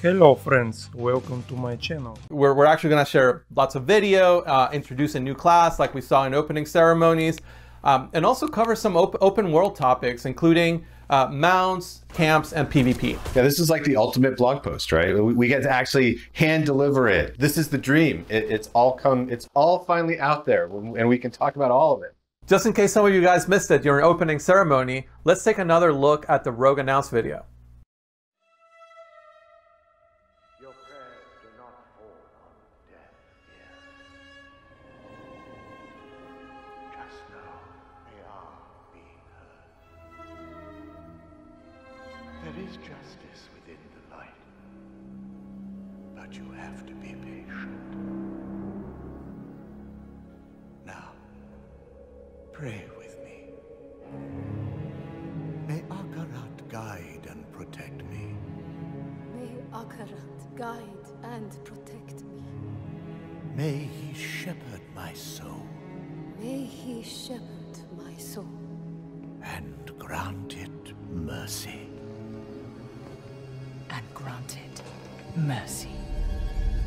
Hello friends, welcome to my channel. We're actually going to share lots of video, introduce a new class like we saw in opening ceremonies, and also cover some open world topics, including mounts, camps, and PvP. Yeah, this is like the ultimate blog post, right? We get to actually hand deliver it. This is the dream. It's all finally out there, and we can talk about all of it. Just in case some of you guys missed it during opening ceremony, let's take another look at the Rogue Announce video. Your prayers do not fall on deaf ears. Just know they are being heard. There is justice within the light, but you have to be patient. Now, pray with me. May Akarat guide and protect me. May Akarat guide and protect me. May he shepherd my soul May he shepherd my soul and grant it mercy. And granted mercy.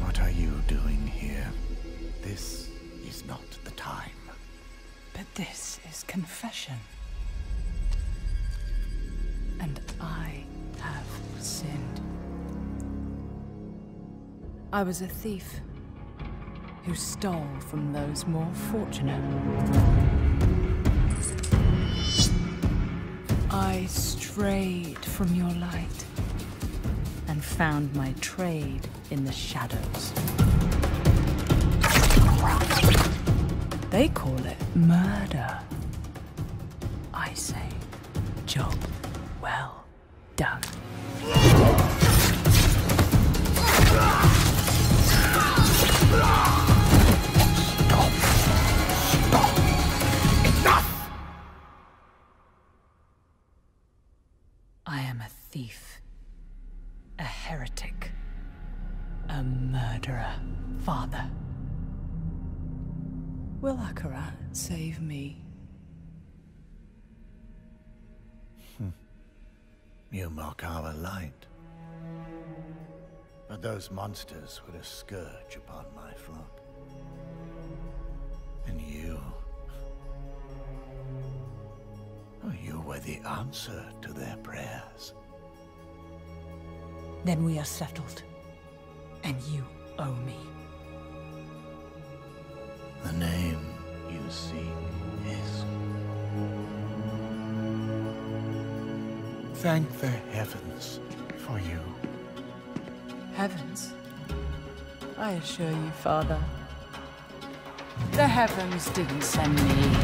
What are you doing here? This is not the time. But this is confession. And I have sinned. I was a thief who stole from those more fortunate. I strayed from your light and found my trade in the shadows. They call it murder. I say, job well done. I am a thief, a heretic, a murderer, Father. Will Akarat save me? You mock our light. But those monsters were a scourge upon my flock. And you were the answer to their prayers. Then we are settled, and you owe me. The name you seek is... Thank the heavens for you. Heavens? I assure you, Father, the heavens didn't send me.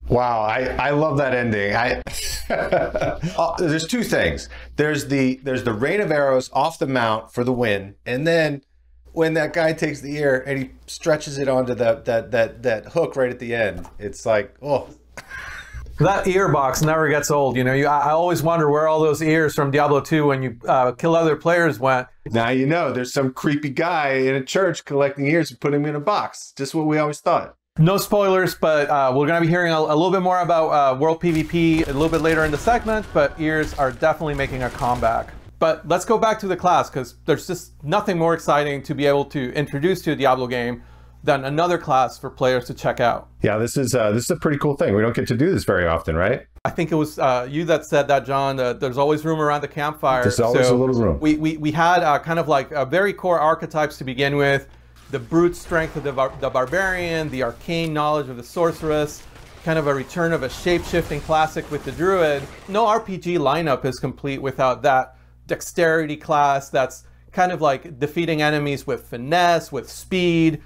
Wow, I love that ending. There's two things. There's the rain of arrows off the mount for the win, and then when that guy takes the ear and he stretches it onto that hook right at the end, it's like, oh. That ear box never gets old. You know, I always wonder where all those ears from Diablo 2 when you kill other players went. Now you know there's some creepy guy in a church collecting ears and putting them in a box. Just what we always thought. No spoilers, but we're going to be hearing a little bit more about World PvP a little bit later in the segment, but ears are definitely making a comeback. But let's go back to the class, because there's just nothing more exciting to be able to introduce to a Diablo game than another class for players to check out. Yeah, this is a pretty cool thing. We don't get to do this very often, right? I think it was you that said that, John. There's always room around the campfire. There's always a little room. We had kind of like very core archetypes to begin with. The brute strength of the barbarian, the arcane knowledge of the sorceress, kind of a return of a shape-shifting classic with the druid. No RPG lineup is complete without that dexterity class that's kind of like defeating enemies with finesse, with speed.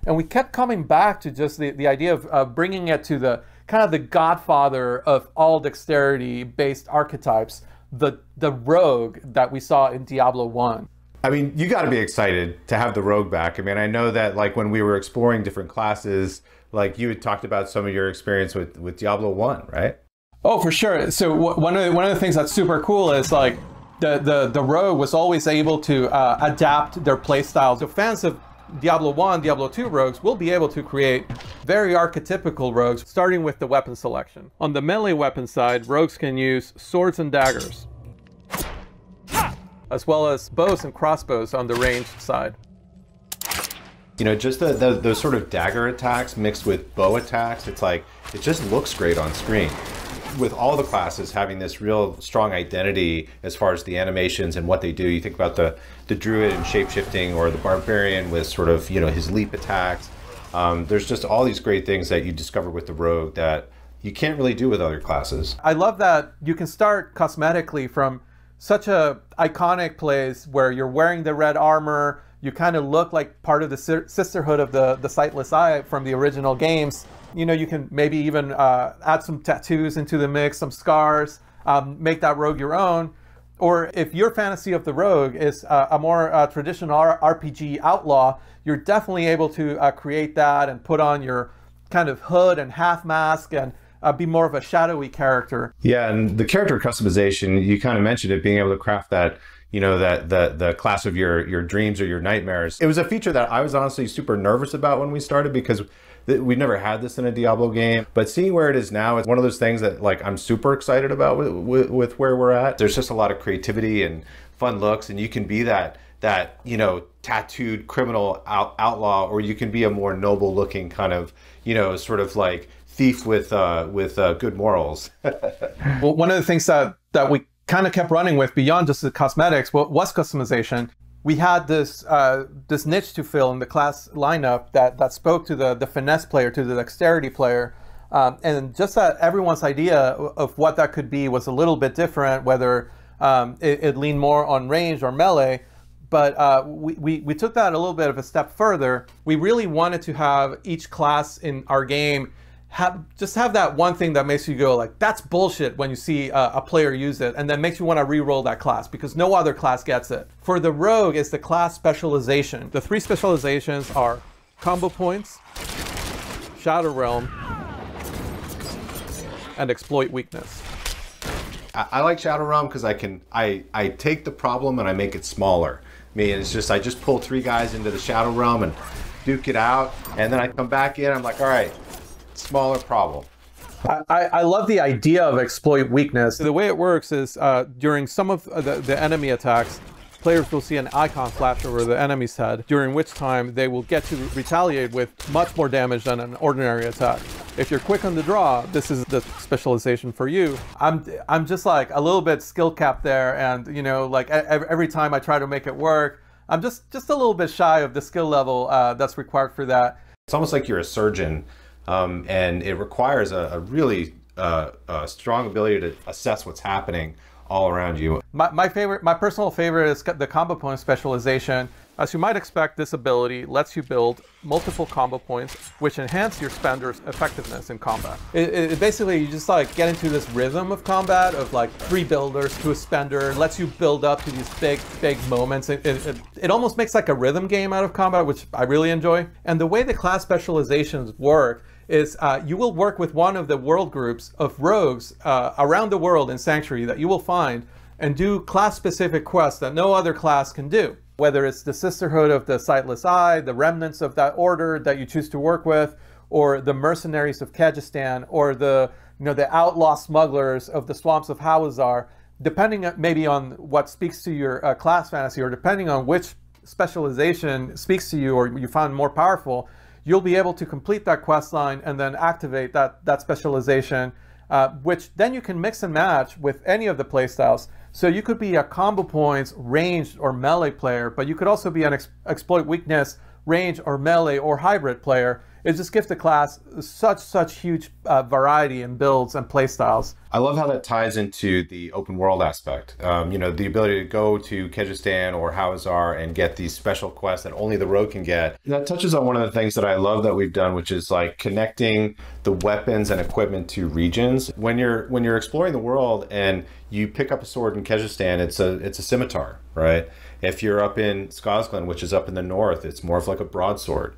And we kept coming back to just the idea of bringing it to the kind of the godfather of all dexterity-based archetypes, the rogue that we saw in Diablo 1. I mean, you got to be excited to have the rogue back. I mean, I know that like when we were exploring different classes, like you had talked about some of your experience with Diablo 1, right? Oh, for sure. So one of the things that's super cool is like the rogue was always able to adapt their playstyle. So fans of Diablo 1, Diablo 2 rogues will be able to create very archetypical rogues, starting with the weapon selection. On the melee weapon side, rogues can use swords and daggers, as well as bows and crossbows on the ranged side. You know, just those sort of dagger attacks mixed with bow attacks, it's like, it just looks great on screen. With all the classes having this real strong identity as far as the animations and what they do, you think about the druid and shapeshifting, or the barbarian with sort of, you know, his leap attacks. There's just all these great things that you discover with the rogue that you can't really do with other classes. I love that you can start cosmetically from such a iconic place where you're wearing the red armor, you kind of look like part of the sisterhood of the Sightless Eye from the original games. You know, you can maybe even add some tattoos into the mix, some scars, make that rogue your own. Or if your fantasy of the rogue is a more traditional RPG outlaw, you're definitely able to create that and put on your kind of hood and half mask and be more of a shadowy character. Yeah, and the character customization, you kind of mentioned it, being able to craft that, you know, that the class of your dreams or your nightmares. It was a feature that I was honestly super nervous about when we started, because we never had this in a Diablo game. But seeing where it is now, it's one of those things that like I'm super excited about with where we're at. There's just a lot of creativity and fun looks, and you can be that you know, tattooed criminal outlaw, or you can be a more noble looking kind of, you know, sort of like thief with good morals. Well, one of the things that we kind of kept running with beyond just the cosmetics was customization. We had this this niche to fill in the class lineup that spoke to the finesse player, to the dexterity player, and just that everyone's idea of what that could be was a little bit different, whether it leaned more on range or melee. But we took that a little bit of a step further. We really wanted to have each class in our game just have that one thing that makes you go like, that's bullshit, when you see a player use it, and then makes you want to re-roll that class, because no other class gets it. For the rogue, it's the class specialization. The 3 specializations are combo points, Shadow Realm, and exploit weakness. I like Shadow Realm because I take the problem and I make it smaller. I mean, it's just, I just pull 3 guys into the Shadow Realm and duke it out, and then I come back in, I'm like, all right, smaller problem. I love the idea of exploit weakness. The way it works is during some of the enemy attacks, players will see an icon flash over the enemy's head, during which time they will get to retaliate with much more damage than an ordinary attack. If you're quick on the draw, this is the specialization for you. I'm just like a little bit skill capped there, and you know, like every time I try to make it work, I'm just a little bit shy of the skill level that's required for that. It's almost like you're a surgeon. And it requires a really strong ability to assess what's happening all around you. My personal favorite is the combo point specialization. As you might expect, this ability lets you build multiple combo points, which enhance your spender's effectiveness in combat. It basically, you just like get into this rhythm of combat of like 3 builders to a spender, lets you build up to these big moments. It almost makes like a rhythm game out of combat, which I really enjoy. And the way the class specializations work is you will work with one of the world groups of rogues around the world in Sanctuary that you will find, and do class-specific quests that no other class can do. Whether it's the Sisterhood of the Sightless Eye, the remnants of that order that you choose to work with, or the mercenaries of Kyrgyzstan, or the the outlaw smugglers of the swamps of Hawazar, depending maybe on what speaks to your class fantasy, or depending on which specialization speaks to you or you find more powerful, you'll be able to complete that quest line and then activate that specialization, which then you can mix and match with any of the playstyles. So you could be a combo points, ranged, or melee player, but you could also be an exploit weakness, range, or melee, or hybrid player. It just gives the class such huge variety in builds and playstyles. I love how that ties into the open world aspect. The ability to go to Kyrgyzstan or Hawazar and get these special quests that only the rogue can get. That touches on one of the things that I love that we've done, which is like connecting the weapons and equipment to regions. When you're exploring the world and you pick up a sword in Kyrgyzstan, it's a scimitar, right? If you're up in Skazglan, which is up in the north, it's more of like a broadsword.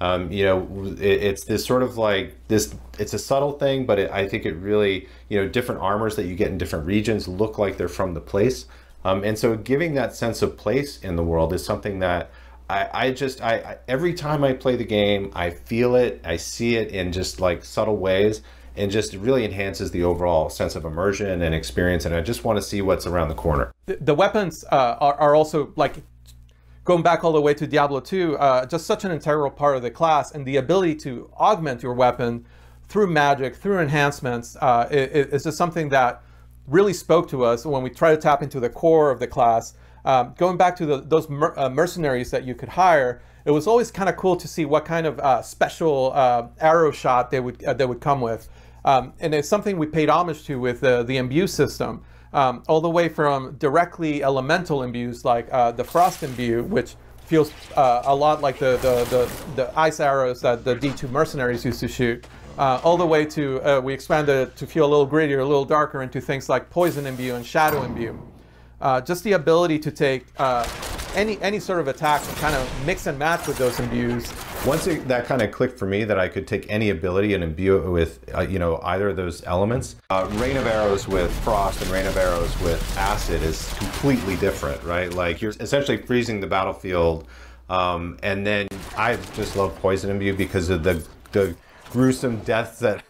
It's this sort of like this, it's a subtle thing, but I think it really, different armors that you get in different regions look like they're from the place. And so giving that sense of place in the world is something that I every time I play the game, I feel it, I see it in just like subtle ways, and just really enhances the overall sense of immersion and experience. And I just want to see what's around the corner. The weapons are also like, going back all the way to Diablo 2, just such an integral part of the class, and the ability to augment your weapon through magic, through enhancements, is just something that really spoke to us when we try to tap into the core of the class. Going back to those mercenaries that you could hire, it was always kind of cool to see what kind of special arrow shot they would come with. And it's something we paid homage to with the imbue system. All the way from directly elemental imbues like the frost imbue, which feels a lot like the ice arrows that the D2 mercenaries used to shoot, all the way to we expanded it to feel a little grittier, a little darker, into things like poison imbue and shadow imbue. Just the ability to take any sort of attack and kind of mix and match with those imbues. Once that kind of clicked for me that I could take any ability and imbue it with either of those elements. Rain of arrows with frost and rain of arrows with acid is completely different, right? Like you're essentially freezing the battlefield, and then I just love poison imbue because of the gruesome deaths that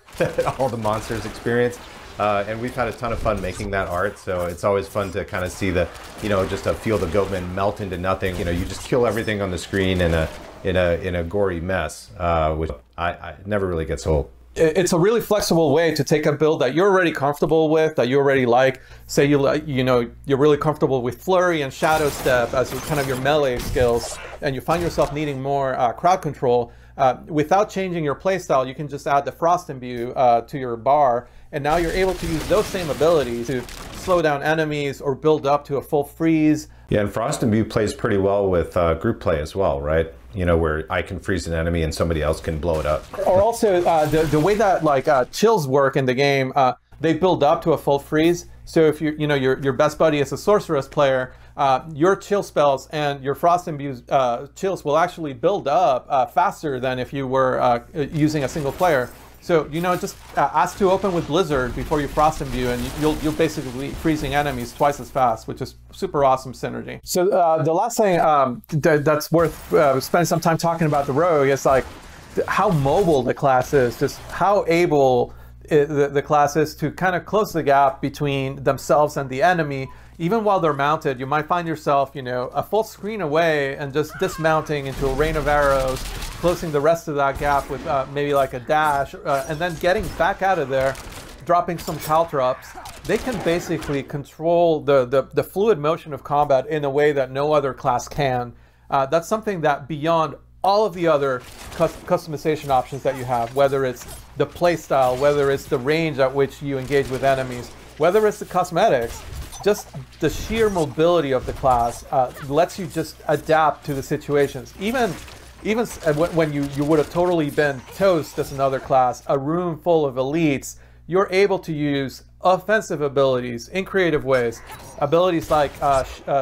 all the monsters experience. And we've had a ton of fun making that art, so it's always fun to kind of see the, just a field of goatmen melt into nothing. You just kill everything on the screen in a gory mess, which I never really gets old. It's a really flexible way to take a build that you're already comfortable with, that you already like. Say you're really comfortable with flurry and shadow step as kind of your melee skills, and you find yourself needing more crowd control. Without changing your playstyle, you can just add the frost imbue to your bar, and now you're able to use those same abilities to slow down enemies or build up to a full freeze. Yeah, and frost imbue plays pretty well with group play as well, right? Where I can freeze an enemy and somebody else can blow it up. Or also the way that chills work in the game, they build up to a full freeze. So if your best buddy is a sorceress player, your chill spells and your frost imbue chills will actually build up faster than if you were using a single player. So just ask to open with Blizzard before you frost imbue, and you'll basically be freezing enemies twice as fast, which is super awesome synergy. So the last thing that's worth spending some time talking about the rogue is like how mobile the class is, just how able the class is to kind of close the gap between themselves and the enemy. Even while they're mounted, you might find yourself, a full screen away and just dismounting into a rain of arrows, closing the rest of that gap with maybe like a dash, and then getting back out of there, dropping some caltrops. They can basically control the fluid motion of combat in a way that no other class can. That's something that beyond all of the other customization options that you have, whether it's the playstyle, whether it's the range at which you engage with enemies, whether it's the cosmetics, just the sheer mobility of the class lets you just adapt to the situations. Even when you would have totally been toast as another class, a room full of elites, you're able to use offensive abilities in creative ways. Abilities like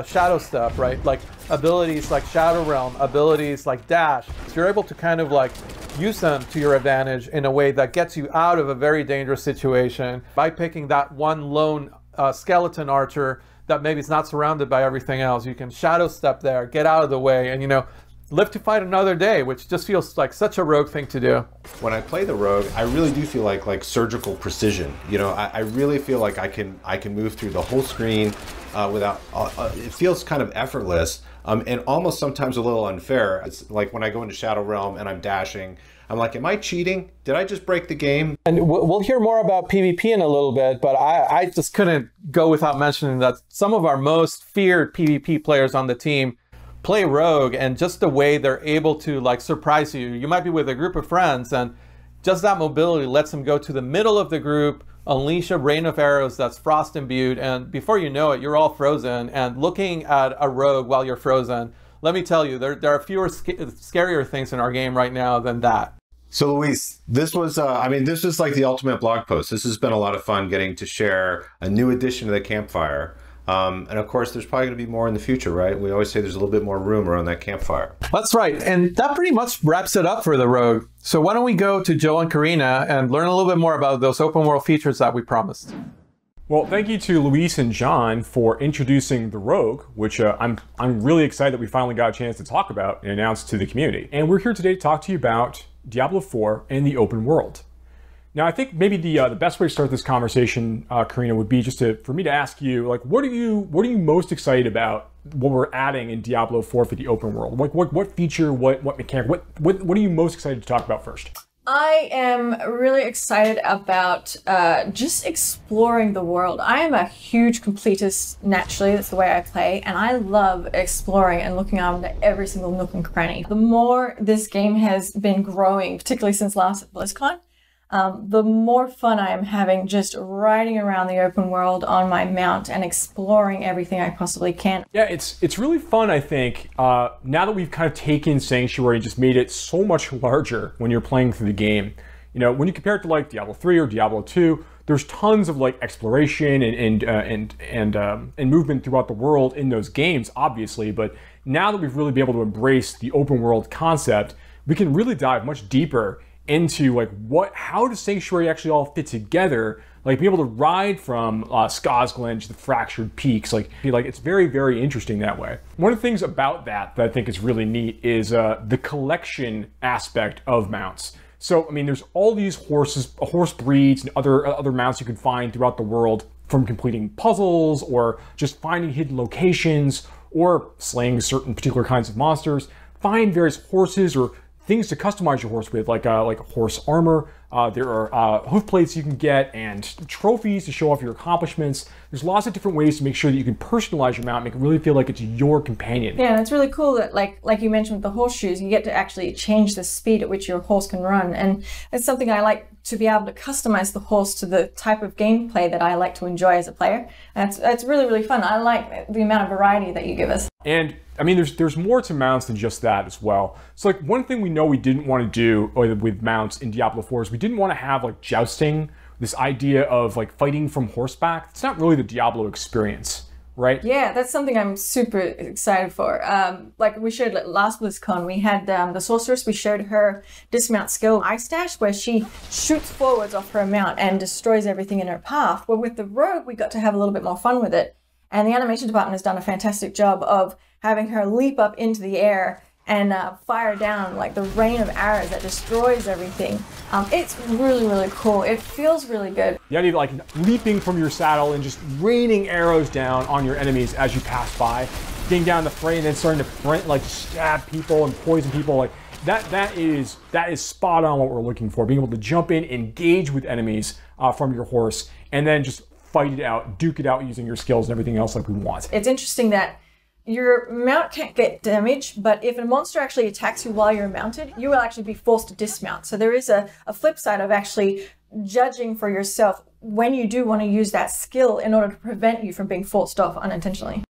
Shadow Step, right? Like abilities like Shadow Realm, abilities like Dash. So you're able to kind of like use them to your advantage in a way that gets you out of a very dangerous situation by picking that one lone skeleton archer that maybe is not surrounded by everything else. You can Shadow Step there, get out of the way, and live to fight another day, which just feels like such a rogue thing to do. When I play the rogue, I really do feel like surgical precision. You know, I really feel like I can move through the whole screen without. It feels kind of effortless, and almost sometimes a little unfair. It's like when I go into Shadow Realm and I'm dashing. I'm like, am I cheating? Did I just break the game? And we'll hear more about PvP in a little bit, but I just couldn't go without mentioning that some of our most feared PvP players on the team play rogue, and just the way they're able to like surprise you. You might be with a group of friends, and just that mobility lets them go to the middle of the group, unleash a rain of arrows that's frost imbued, and before you know it, you're all frozen. And looking at a rogue while you're frozen, let me tell you, there are fewer scarier things in our game right now than that. So Luis, this was, this is like the ultimate blog post. This has been a lot of fun getting to share a new addition to the campfire. And of course, there's probably going to be more in the future, right? We always say there's a little bit more room around that campfire. That's right. And that pretty much wraps it up for the rogue. So why don't we go to Joe and Karina and learn a little bit more about those open world features that we promised. Well, thank you to Luis and John for introducing the Rogue, which I'm really excited that we finally got a chance to talk about and announce to the community. And we're here today to talk to you about Diablo 4 and the open world. Now, I think maybe the best way to start this conversation, Karina, would be just for me to ask you, like, what are you most excited about what we're adding in Diablo 4 for the open world? Like, what feature, what mechanic, what are you most excited to talk about first? I am really excited about just exploring the world. I am a huge completist naturally, that's the way I play, and I love exploring and looking around at every single nook and cranny. The more this game has been growing, particularly since last BlizzCon, the more fun I am having just riding around the open world on my mount and exploring everything I possibly can. Yeah, it's really fun, I think, now that we've kind of taken Sanctuary and just made it so much larger when you're playing through the game. You know, when you compare it to like Diablo 3 or Diablo 2, there's tons of like exploration and movement throughout the world in those games, obviously, but now that we've really been able to embrace the open world concept, we can really dive much deeper into like how does Sanctuary actually all fit together, like be able to ride from Skosglen to the Fractured Peaks, like it's very, very interesting that way. One of the things about that I think is really neat is the collection aspect of mounts. So I mean, there's all these horse breeds and other mounts you can find throughout the world, from completing puzzles or just finding hidden locations or slaying certain particular kinds of monsters. Find various horses or things to customize your horse with, like horse armor. There are hoof plates you can get and trophies to show off your accomplishments. There's lots of different ways to make sure that you can personalize your mount, make it really feel like it's your companion. Yeah, and it's really cool that like you mentioned with the horseshoes, you get to actually change the speed at which your horse can run. And it's something I like, to be able to customize the horse to the type of gameplay that I like to enjoy as a player. And it's really, really fun. I like the amount of variety that you give us. And I mean, there's more to mounts than just that as well. So like one thing we know we didn't want to do with mounts in Diablo 4 is we didn't want to have like jousting, this idea of like fighting from horseback. It's not really the Diablo experience, right? Yeah, that's something I'm super excited for. Like we showed last BlizzCon, we had the sorceress, we showed her dismount skill Ice Dash, where she shoots forwards off her mount and destroys everything in her path. Well, with the rogue, we got to have a little bit more fun with it. And the animation department has done a fantastic job of having her leap up into the air and fire down like the rain of arrows that destroys everything. It's really, really cool. It feels really good. The idea of like leaping from your saddle and just raining arrows down on your enemies as you pass by, getting down the fray and then starting to like stab people and poison people, like that is spot on what we're looking for. Being able to jump in, engage with enemies from your horse, and then just fight it out, duke it out using your skills and everything else like we want. It's interesting that your mount can't get damaged, but if a monster actually attacks you while you're mounted, you will actually be forced to dismount. So there is a flip side of actually judging for yourself when you do want to use that skill in order to prevent you from being forced off unintentionally.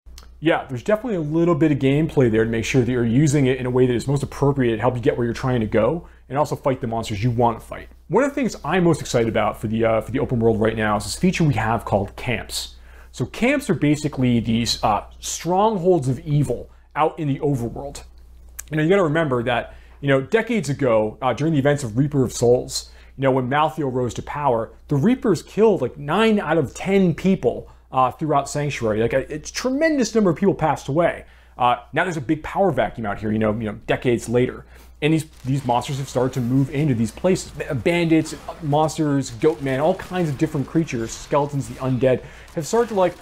Yeah, there's definitely a little bit of gameplay there to make sure that you're using it in a way that is most appropriate to help you get where you're trying to go and also fight the monsters you want to fight. One of the things I'm most excited about for the open world right now is this feature we have called camps. So camps are basically these strongholds of evil out in the overworld. You know, you got to remember that, you know, decades ago, during the events of Reaper of Souls, you know, when Malthael rose to power, the Reapers killed like 9 out of 10 people throughout Sanctuary. Like a tremendous number of people passed away. Now there's a big power vacuum out here, decades later. And these monsters have started to move into these places. Bandits, monsters, goatmen, all kinds of different creatures, skeletons, the undead, have started to like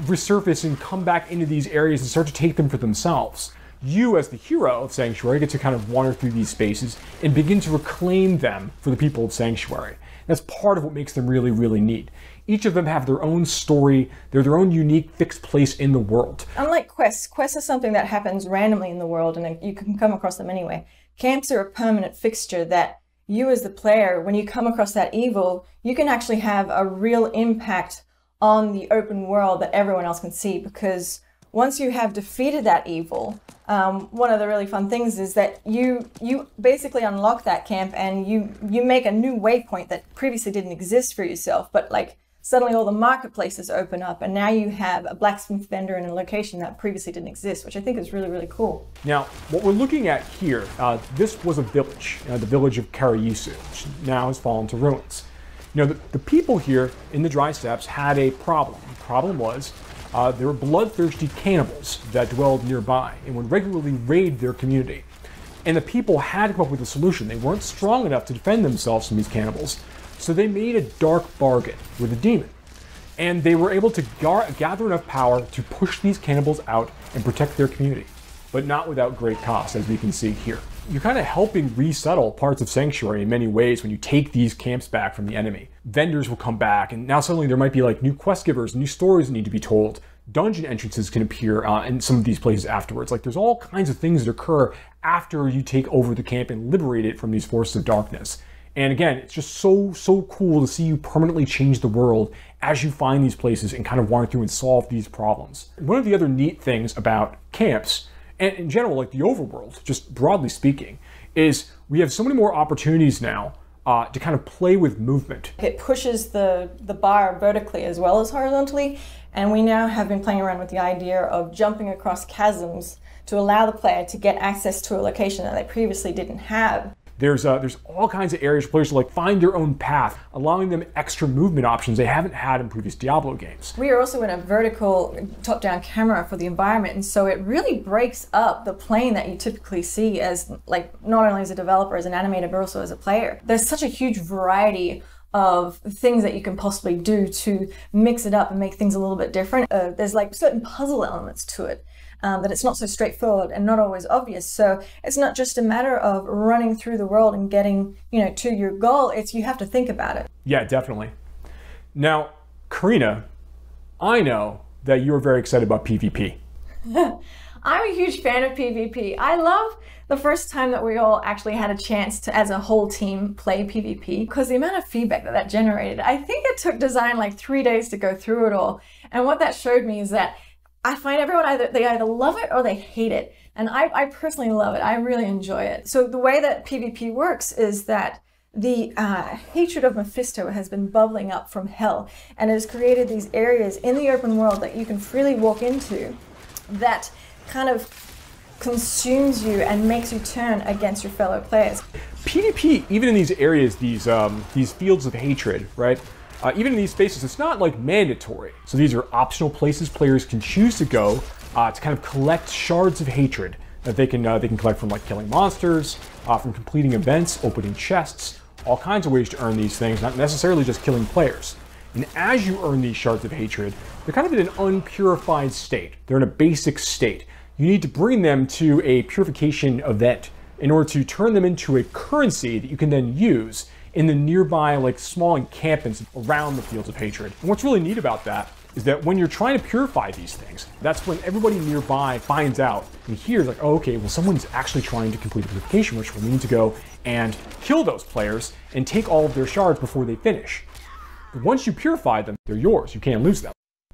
resurface and come back into these areas and start to take them for themselves. You, as the hero of Sanctuary, get to kind of wander through these spaces and begin to reclaim them for the people of Sanctuary. That's part of what makes them really, really neat. Each of them have their own story, they're their own unique fixed place in the world. Unlike quests are something that happens randomly in the world and you can come across them anyway. Camps are a permanent fixture that you as the player, when you come across that evil, you can actually have a real impact on the open world that everyone else can see, because once you have defeated that evil, one of the really fun things is that you basically unlock that camp and you make a new waypoint that previously didn't exist for yourself, but like suddenly all the marketplaces open up and now you have a blacksmith vendor in a location that previously didn't exist, which I think is really, really cool. Now, what we're looking at here, this was a village, the village of Karayisu, which now has fallen to ruins. The people here in the Dry Steppes had a problem. The problem was there were bloodthirsty cannibals that dwelled nearby and would regularly raid their community. And the people had to come up with a solution. They weren't strong enough to defend themselves from these cannibals, so they made a dark bargain with a demon. And they were able to gather enough power to push these cannibals out and protect their community, but not without great cost, as we can see here. You're kind of helping resettle parts of Sanctuary in many ways when you take these camps back from the enemy. Vendors will come back, and now suddenly there might be like new quest givers, new stories that need to be told. Dungeon entrances can appear in some of these places afterwards. Like there's all kinds of things that occur after you take over the camp and liberate it from these forces of darkness. And again, it's just so cool to see you permanently change the world as you find these places and kind of wander through and solve these problems. One of the other neat things about camps, and in general, like the overworld, just broadly speaking, is we have so many more opportunities now to kind of play with movement. It pushes the bar vertically as well as horizontally, and we now have been playing around with the idea of jumping across chasms to allow the player to get access to a location that they previously didn't have. There's all kinds of areas for players to like find their own path, allowing them extra movement options they haven't had in previous Diablo games. We are also in a vertical top-down camera for the environment, and so it really breaks up the plane that you typically see as like not only as a developer, as an animator, but also as a player. There's such a huge variety of things that you can possibly do to mix it up and make things a little bit different. There's like certain puzzle elements to it. That it's not so straightforward and not always obvious. So it's not just a matter of running through the world and getting, to your goal. It's you have to think about it. Yeah, definitely. Now, Karina, I know that you are very excited about PvP. I'm a huge fan of PvP. I love the first time that we all actually had a chance to, as a whole team, play PvP, because the amount of feedback that generated, I think it took design like 3 days to go through it all. And what that showed me is that I find everyone they either love it or they hate it. And I personally love it. I really enjoy it. So the way that PvP works is that the hatred of Mephisto has been bubbling up from hell and has created these areas in the open world that you can freely walk into that kind of consumes you and makes you turn against your fellow players. PvP, even in these areas, these fields of hatred, right? Even in these spaces, it's not like mandatory. So these are optional places players can choose to go to kind of collect shards of hatred that they can collect from like killing monsters, from completing events, opening chests, all kinds of ways to earn these things, not necessarily just killing players. And as you earn these shards of hatred, they're kind of in an unpurified state. They're in a basic state. You need to bring them to a purification event in order to turn them into a currency that you can then use in the nearby like small encampments around the fields of hatred. And what's really neat about that is that when you're trying to purify these things, that's when everybody nearby finds out and hears like, oh, okay, well, someone's actually trying to complete the purification ritual. We need to go and kill those players and take all of their shards before they finish. But once you purify them, they're yours. You can't lose them.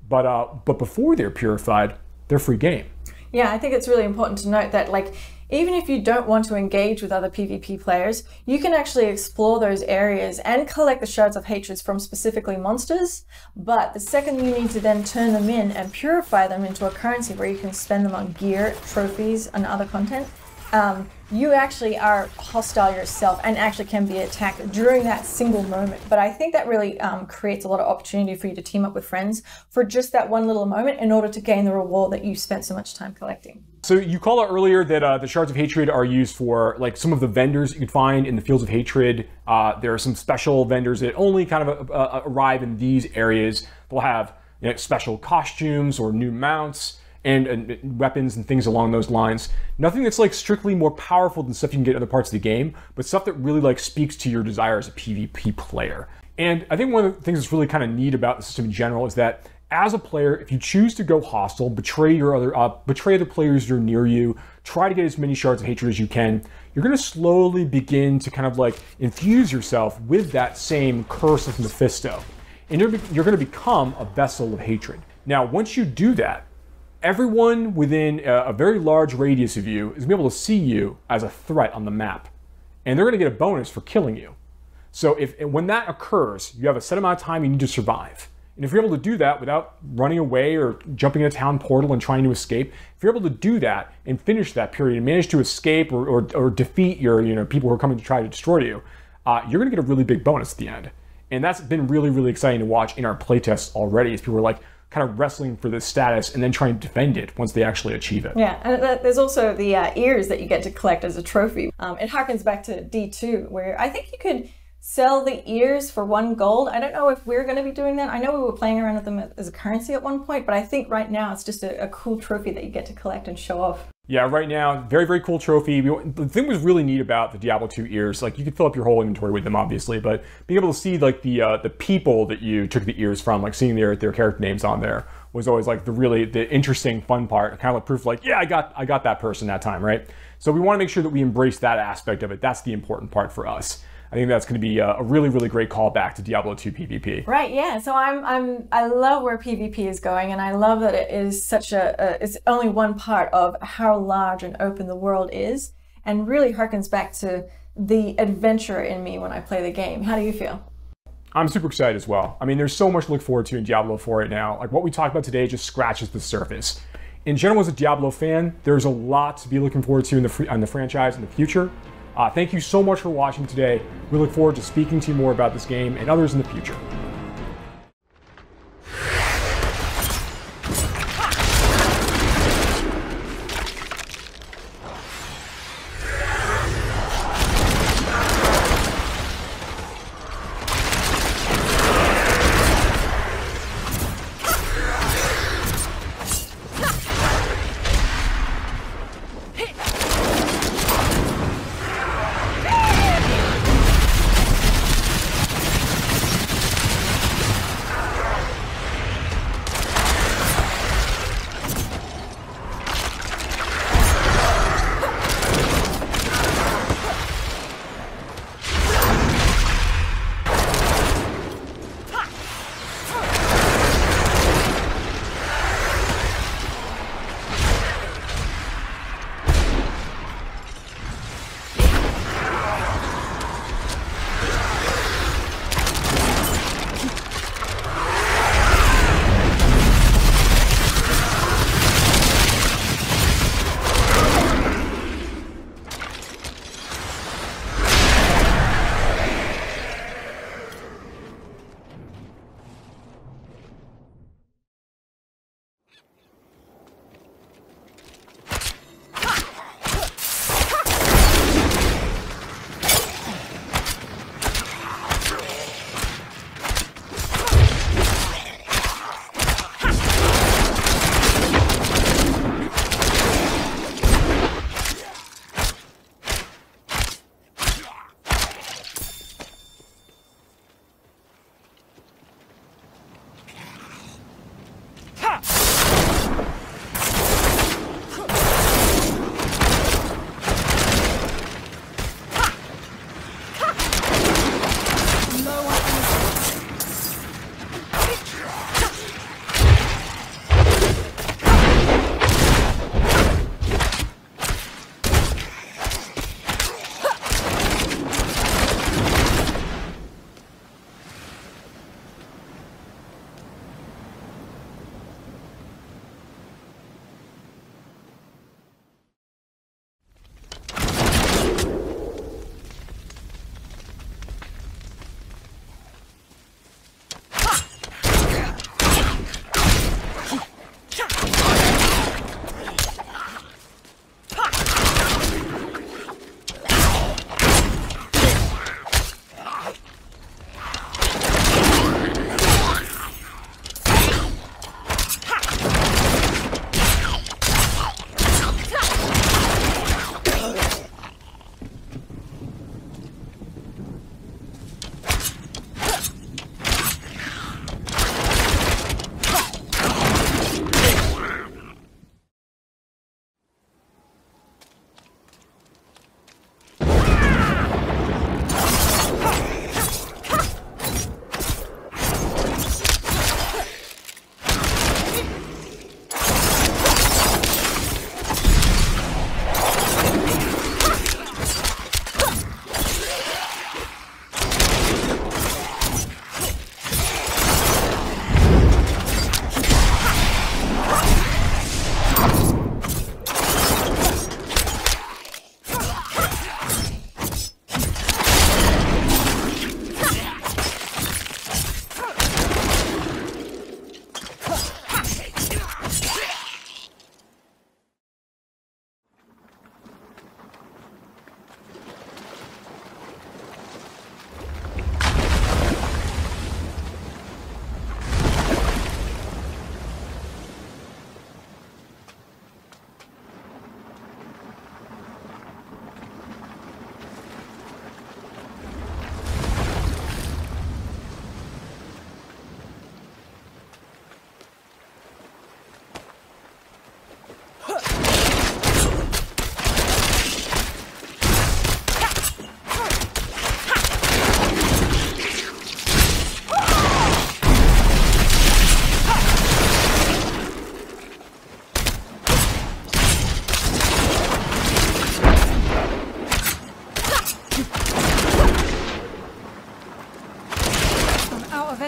But before they're purified, they're free game. Yeah, I think it's really important to note that like, even if you don't want to engage with other PvP players, you can actually explore those areas and collect the shards of hatred from specifically monsters. But the second you need to then turn them in and purify them into a currency where you can spend them on gear, trophies, and other content, you actually are hostile yourself and actually can be attacked during that single moment. But I think that really creates a lot of opportunity for you to team up with friends for just that one little moment in order to gain the reward that you spent so much time collecting. So you called out earlier that the shards of hatred are used for like some of the vendors you could find in the fields of hatred. There are some special vendors that only kind of arrive in these areas. They'll have special costumes or new mounts and weapons and things along those lines. Nothing that's like strictly more powerful than stuff you can get in other parts of the game, but stuff that really like speaks to your desire as a PvP player. And I think one of the things that's really kind of neat about the system in general is that as a player, if you choose to go hostile, betray other players that are near you, try to get as many shards of hatred as you can, you're going to slowly begin to kind of like infuse yourself with that same curse of Mephisto. And you're going to become a vessel of hatred. Now, once you do that, everyone within a very large radius of you is going to be able to see you as a threat on the map. And they're going to get a bonus for killing you. So when that occurs, you have a set amount of time you need to survive. And if you're able to do that without running away or jumping in a town portal and trying to escape, if you're able to do that and finish that period and manage to escape or defeat your people who are coming to try to destroy you, you're going to get a really big bonus at the end. And that's been really, really exciting to watch in our playtests already as people are like kind of wrestling for this status and then trying to defend it once they actually achieve it. Yeah, and there's also the ears that you get to collect as a trophy. It harkens back to D2, where I think you could sell the ears for 1 gold. I don't know if we're going to be doing that. I know we were playing around with them as a currency at one point, but I think right now it's just a cool trophy that you get to collect and show off. Yeah, right now, very, very cool trophy. The thing was really neat about the Diablo 2 ears, like you could fill up your whole inventory with them, obviously, but being able to see like the people that you took the ears from, like seeing their character names on there was always like the interesting, fun part, kind of like proof like, yeah, I got that person that time, right? So we want to make sure that we embrace that aspect of it. That's the important part for us. I think that's going to be a really, really great callback to Diablo 2 PvP. Right, yeah. So I love where PvP is going, and I love that it is such it's only one part of how large and open the world is, and really harkens back to the adventure in me when I play the game. How do you feel? I'm super excited as well. I mean, there's so much to look forward to in Diablo 4 right now. Like what we talked about today just scratches the surface. In general, as a Diablo fan, there's a lot to be looking forward to in the franchise in the future. Thank you so much for watching today. We look forward to speaking to you more about this game and others in the future.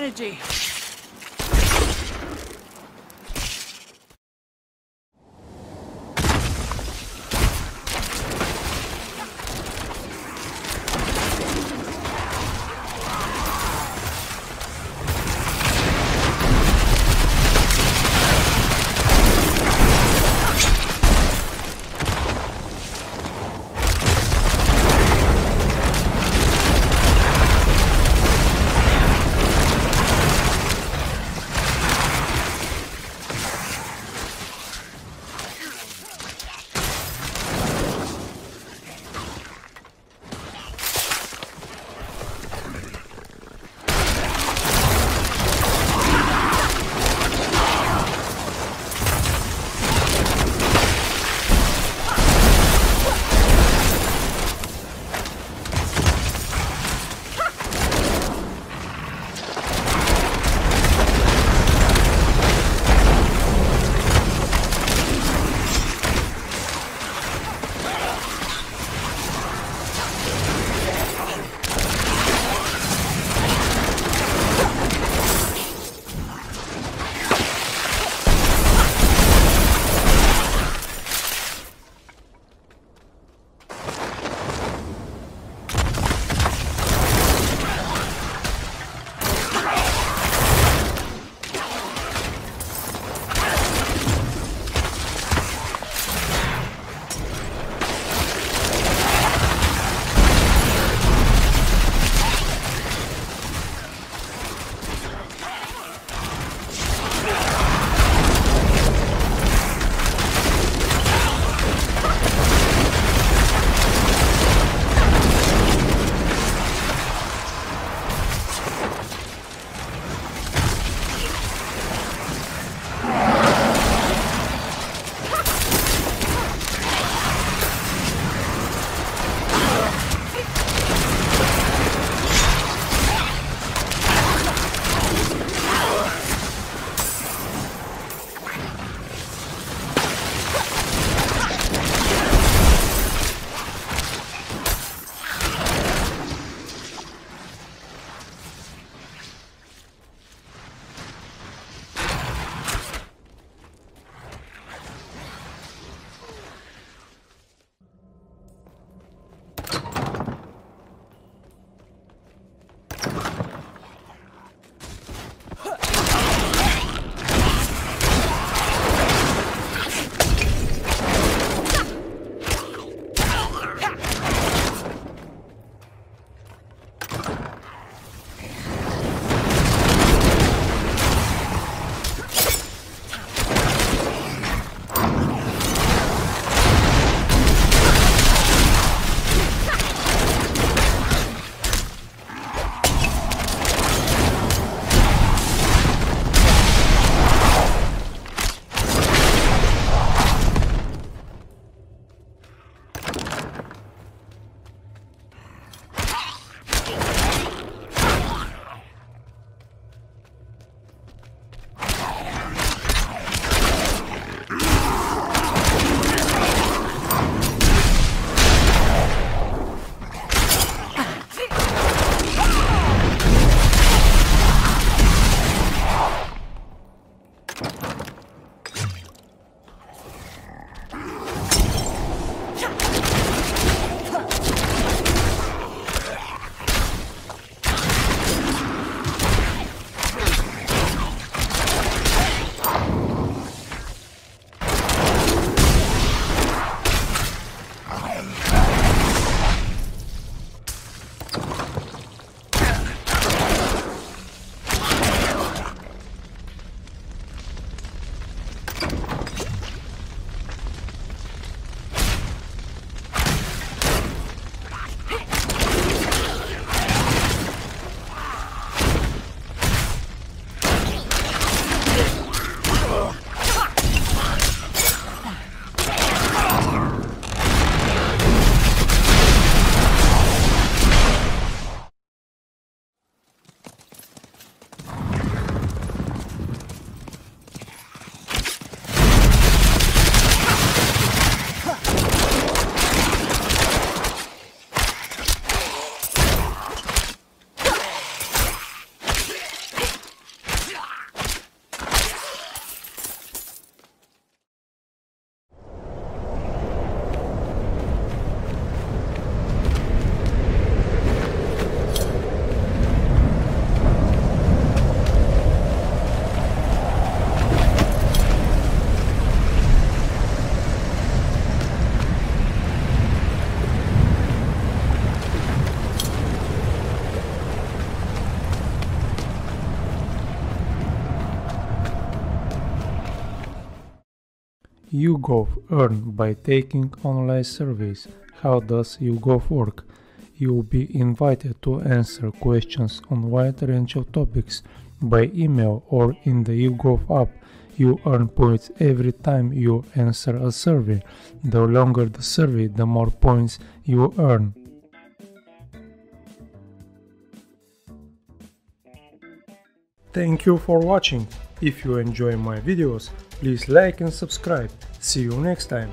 energy. YouGov earn by taking online surveys. How does YouGov work? You will be invited to answer questions on a wide range of topics by email or in the YouGov app. You earn points every time you answer a survey. The longer the survey, the more points you earn. Thank you for watching. If you enjoy my videos, please like and subscribe. See you next time.